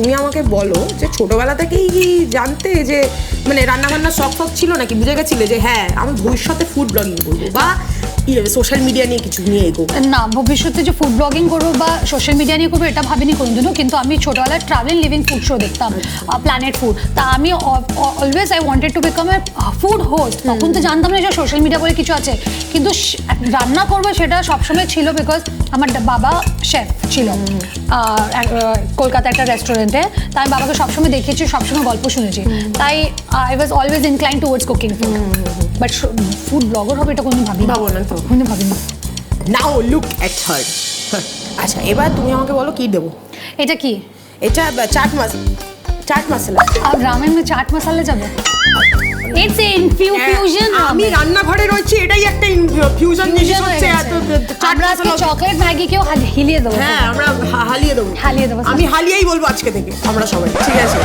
তুমি আমাকে বলো যে ছোটবেলা থেকেই কি জানতে যে মানে রান্নাবান্নার শখ ফখ ছিল নাকি, বুঝে গেছিলে যে হ্যাঁ আমি ভবিষ্যতে ফুড ব্লগিং করবো বা সোশ্যাল মিডিয়া নিয়ে কিছু নিয়ে এগোবো? না, ভবিষ্যতে যে ফুড ব্লগিং করবো বা সোশ্যাল মিডিয়া নিয়ে করবো এটা ভাবিনি কোনোদিনও। কিন্তু আমি ছোটবেলায় ট্রাভেল লিভিং ফুড শো দেখতাম, প্ল্যানেট ফুড। তা আমি always I wanted to become a food host. তখন তো জানতাম না যে সোশ্যাল মিডিয়া বলে কিছু আছে, কিন্তু রান্না করবো সেটা সবসময় ছিল, বিকজ আমার বাবা শেফ ছিল কলকাতা একটা রেস্টুরেন্টে। তাই আমি বাবাকে সবসময় দেখেছি, সবসময় গল্প শুনেছি, তাই I was always incline towards cooking food. But food blogger হবে এটা কোনোদিন ভাবি ভাবো না তো? কোনোদিন ভাবিনি। নাও লুক এট হার। আচ্ছা এবার তুমি আমাকে বলো কি দেবো? এটা কি? এটা চাট মশলা। আর রামেন মে চাট মশলা যাবে? It's infusion. আমি রান্নাঘরে রয়েছি, এটাই একটা ফিউশন জিনিস হচ্ছে। এত আমরা আজকে চকলেট ম্যাগি কেও হিলিয়ে দেবো। হ্যাঁ আমরা হালিয়ে দেবো। হালিয়ে দেবো। আমি হালিয়েই বলবো আজকে থেকে আমরা সবাই, ঠিক আছে?